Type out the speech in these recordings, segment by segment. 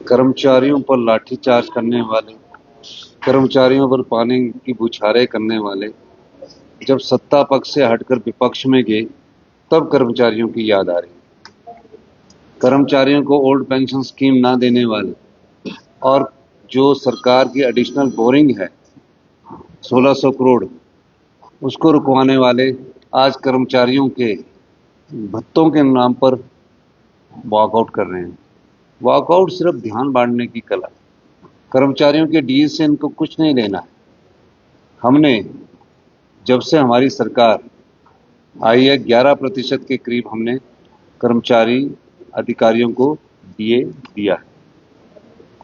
कर्मचारियों पर लाठीचार्ज करने वाले, कर्मचारियों पर पानी की बौछारें करने वाले जब सत्ता पक्ष से हटकर विपक्ष में गए, तब कर्मचारियों की याद आ रही। कर्मचारियों को ओल्ड पेंशन स्कीम ना देने वाले और जो सरकार की एडिशनल बोरिंग है 1600 करोड़, उसको रुकवाने वाले आज कर्मचारियों के भत्तों के नाम पर वॉकआउट कर रहे हैं। वॉकआउट सिर्फ ध्यान बांटने की कला। कर्मचारियों के डीए से इनको कुछ नहीं लेना है। हमने जब से हमारी सरकार आई है 11% के करीब हमने कर्मचारी अधिकारियों को डीए दिया है।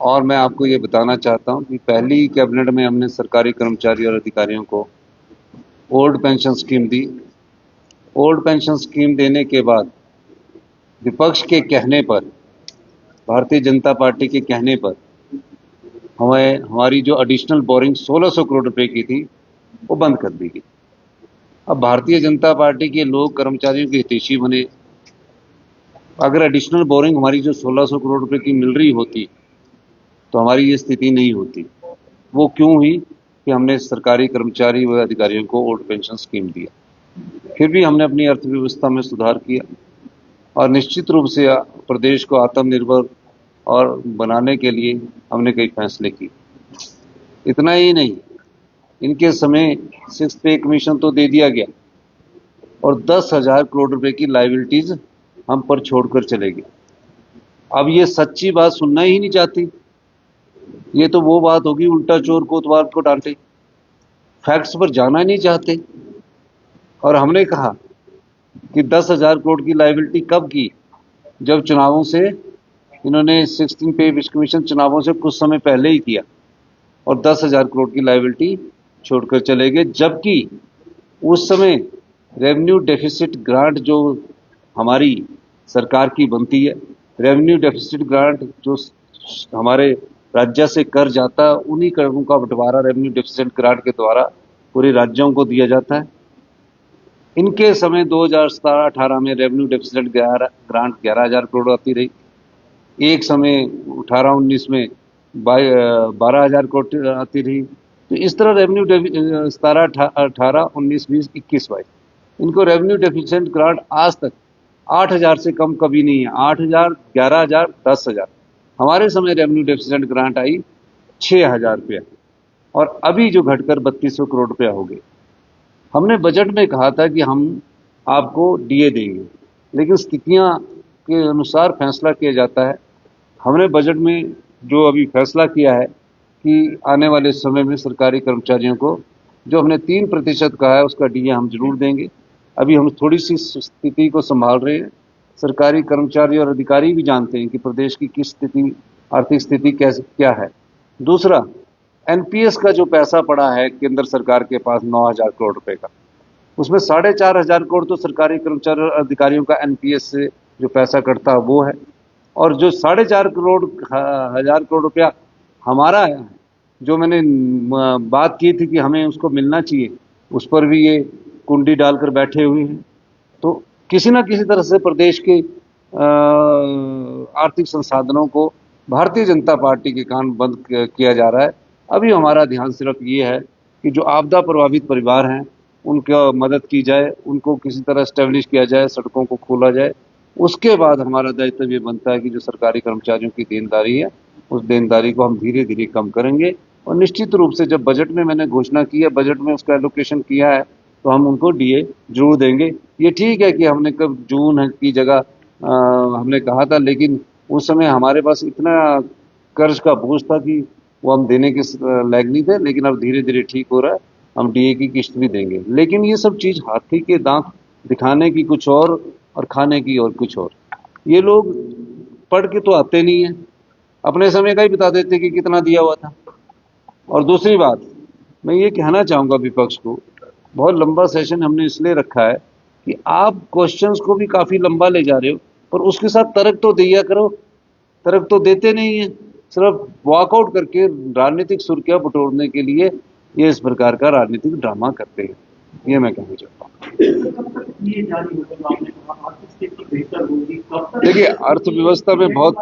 और मैं आपको ये बताना चाहता हूं कि पहली कैबिनेट में हमने सरकारी कर्मचारी और अधिकारियों को ओल्ड पेंशन स्कीम दी। ओल्ड पेंशन स्कीम देने के बाद विपक्ष के कहने पर, भारतीय जनता पार्टी के कहने पर हमारी जो एडिशनल बोरिंग 1600 करोड़ रुपए की थी वो बंद कर दी गई। अब भारतीय जनता पार्टी के लोग कर्मचारियों के हितैषी बने। अगर एडिशनल बोरिंग हमारी जो 1600 करोड़ रुपए की मिल रही होती तो हमारी ये स्थिति नहीं होती। वो क्यों हुई कि हमने सरकारी कर्मचारी व अधिकारियों को ओल्ड पेंशन स्कीम दिया। फिर भी हमने अपनी अर्थव्यवस्था में सुधार किया और निश्चित रूप से प्रदेश को आत्मनिर्भर और बनाने के लिए हमने कई फैसले किए। इतना ही नहीं, इनके समय 6th पे कमीशन तो दे दिया गया और 10,000 करोड़ रुपए की लायबिलिटीज हम पर छोड़कर चले गए। अब ये सच्ची बात सुनना ही नहीं चाहती। ये तो वो बात होगी उल्टा चोर कोतवाल को डांटे। फैक्ट्स पर जाना नहीं चाहते। और हमने कहा कि 10,000 करोड़ की लायबिलिटी कब की, जब चुनावों से इन्होंने 16 पे कमीशन चुनावों से कुछ समय पहले ही किया और 10,000 करोड़ की लायबिलिटी छोड़कर चले गए। जबकि उस समय रेवेन्यू डेफिसिट ग्रांट जो हमारी सरकार की बनती है, रेवेन्यू डेफिसिट ग्रांट जो हमारे राज्य से कर जाता है, उन्हीं करों का बंटवारा रेवेन्यू डेफिसिट ग्रांट के द्वारा पूरे राज्यों को दिया जाता है। इनके समय 2017-18 में रेवेन्यू डेफिसिट ग्रांट 11,000 करोड़ आती रही। एक समय 18-19 में 12,000 करोड़ आती रही। तो इस तरह रेवेन्यू 17-18-19-20-21-22 इनको रेवेन्यू डेफिसिट ग्रांट आज तक 8,000 से कम कभी नहीं है। 8,000, 11,000, 10,000। हमारे समय रेवेन्यू डेफिसिट ग्रांट आई 6,000 रुपया और अभी जो घटकर 3200 करोड़ रुपया हो गए। हमने बजट में कहा था कि हम आपको डीए देंगे, लेकिन स्थितियां के अनुसार फैसला किया जाता है। हमने बजट में जो अभी फैसला किया है कि आने वाले समय में सरकारी कर्मचारियों को जो हमने 3% कहा है उसका डीए हम जरूर देंगे। अभी हम थोड़ी सी स्थिति को संभाल रहे हैं। सरकारी कर्मचारी और अधिकारी भी जानते हैं कि प्रदेश की किस स्थिति, आर्थिक स्थिति क्या है। दूसरा, एनपीएस का जो पैसा पड़ा है केंद्र सरकार के पास 9,000 करोड़ रुपए का, उसमें 4,500 करोड़ तो सरकारी कर्मचारी और अधिकारियों का एनपीएस से जो पैसा कटता है वो है, और जो 4,500 करोड़ रुपया हमारा है, जो मैंने बात की थी कि हमें उसको मिलना चाहिए, उस पर भी ये कुंडी डालकर बैठे हुए हैं। तो किसी ना किसी तरह से प्रदेश के आर्थिक संसाधनों को भारतीय जनता पार्टी के कारण बंद किया जा रहा है। अभी हमारा ध्यान सिर्फ ये है कि जो आपदा प्रभावित परिवार हैं उनका मदद की जाए, उनको किसी तरह स्टैब्लिश किया जाए, सड़कों को खोला जाए। उसके बाद हमारा दायित्व ये बनता है कि जो सरकारी कर्मचारियों की देनदारी है उस देनदारी को हम धीरे धीरे कम करेंगे। और निश्चित रूप से जब बजट में मैंने घोषणा की है, बजट में उसका एलोकेशन किया है, तो हम उनको डीए जरूर देंगे। ये ठीक है कि हमने कब जून की जगह हमने कहा था, लेकिन उस समय हमारे पास इतना कर्ज का बोझ था कि वो हम देने के लायक नहीं थे। लेकिन अब धीरे धीरे ठीक हो रहा है, हम डीए की किस्त भी देंगे। लेकिन ये सब चीज हाथी के दांत दिखाने की कुछ और खाने की और कुछ और। ये लोग पढ़ के तो आते नहीं है, अपने समय का ही बता देते कि कितना दिया हुआ था। और दूसरी बात, मैं ये कहना चाहूंगा विपक्ष को, बहुत लंबा सेशन हमने इसलिए रखा है कि आप क्वेश्चंस को भी काफी लंबा ले जा रहे हो, पर उसके साथ तर्क तो दिया करो। तर्क तो देते नहीं है, सिर्फ वॉकआउट करके राजनीतिक सुर्खियां बटोरने के लिए ये इस प्रकार का राजनीतिक ड्रामा करते हैं। ये मैं कहना चाहता हूँ। देखिए, अर्थव्यवस्था में बहुत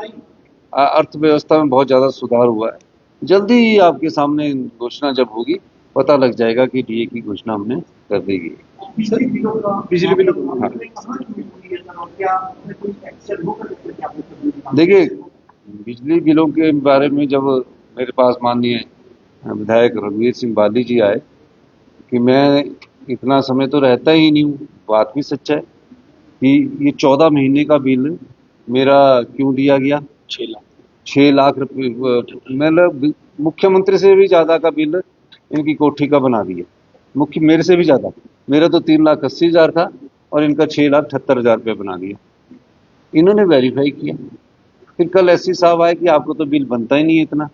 अर्थव्यवस्था में बहुत ज़्यादा सुधार हुआ है। जल्दी ही आपके सामने घोषणा जब होगी पता लग जाएगा कि डीए की घोषणा हमने कर दी गई। बिजली बिलों का हाँ। कहाँ की हुई है सर, और क्या उसमें कोई एक्शन हो सकता है क्या आप लोग? देखिए, बिजली बिलों के बारे में जब मेरे पास माननीय विधायक रणवीर सिंह बाली जी आए कि मैं इतना समय तो रहता ही नहीं हूँ, बात भी सच है कि ये 14 महीने का बिल मेरा क्यों दिया गया। 6 लाख रुपये मतलब मुख्यमंत्री से भी ज्यादा का बिल इनकी कोठी का बना दिया। मुख्य मेरे से भी ज्यादा, मेरा तो 3,80,000 था और इनका 6,78,000 रुपये बना दिया। इन्होंने वेरीफाई किया। फिर कल एससी साहब आए कि आपको तो बिल बनता ही नहीं है इतना।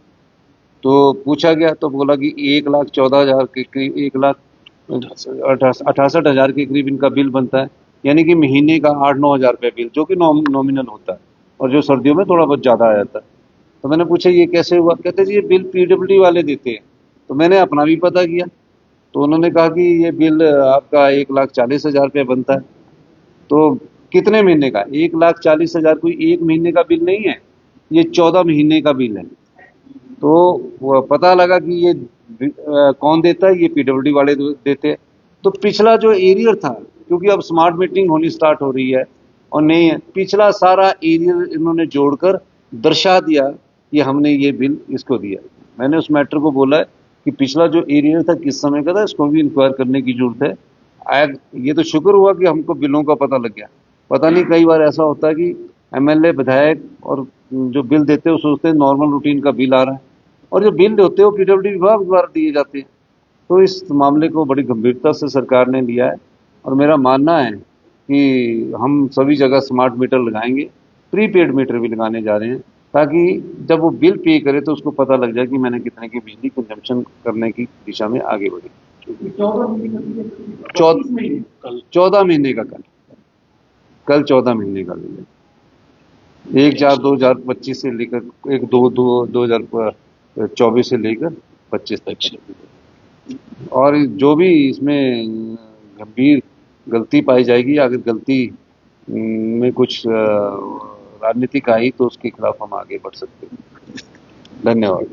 तो पूछा गया तो बोला कि 1,14,000 के करीब, 1,68,000 के करीब इनका बिल बनता है, यानी कि महीने का 8-9 हज़ार रुपये बिल, जो कि नॉमिनल होता है और जो सर्दियों में थोड़ा बहुत ज़्यादा आ जाता है। तो मैंने पूछा ये कैसे हुआ, कहते जी ये बिल पीडब्ल्यूडी वाले देते हैं। तो मैंने अपना भी पता किया तो उन्होंने कहा कि ये बिल आपका 1,40,000 रुपये बनता है। तो कितने महीने का? 1,40,000 कोई एक महीने का बिल नहीं है, ये 14 महीने का बिल है। तो वो पता लगा कि ये कौन देता है, ये पीडब्ल्यूडी वाले देते हैं। तो पिछला जो एरियर था, क्योंकि अब स्मार्ट मीटरिंग होनी स्टार्ट हो रही है और नहीं है, पिछला सारा एरियर इन्होंने जोड़कर दर्शा दिया कि हमने ये बिल इसको दिया। मैंने उस मैटर को बोला है कि पिछला जो एरियर था किस समय का था, इसको भी इंक्वायर करने की जरूरत है। ये तो शुक्र हुआ कि हमको बिलों का पता लग गया। पता नहीं कई बार ऐसा होता है कि एमएलए विधायक और जो बिल देते हैं वो सोचते हैं नॉर्मल रूटीन का बिल आ रहा है, और जो बिल होते हैं वो पीडब्ल्यूडी विभाग द्वारा दिए जाते हैं। तो इस मामले को बड़ी गंभीरता से सरकार ने लिया है और मेरा मानना है कि हम सभी जगह स्मार्ट मीटर लगाएंगे, प्रीपेड मीटर भी लगाने जा रहे हैं, ताकि जब वो बिल पे करे तो उसको पता लग जाए कि मैंने कितने की बिजली कंजम्पशन करने की दिशा में आगे बढ़ी। 14 महीने का कल 14 महीने का बिल है। 1/4/2025 से लेकर 1/2/2024 से लेकर 25 तक। और जो भी इसमें गंभीर गलती पाई जाएगी, अगर गलती में कुछ राजनीतिक आई तो उसके खिलाफ हम आगे बढ़ सकते हैं। धन्यवाद।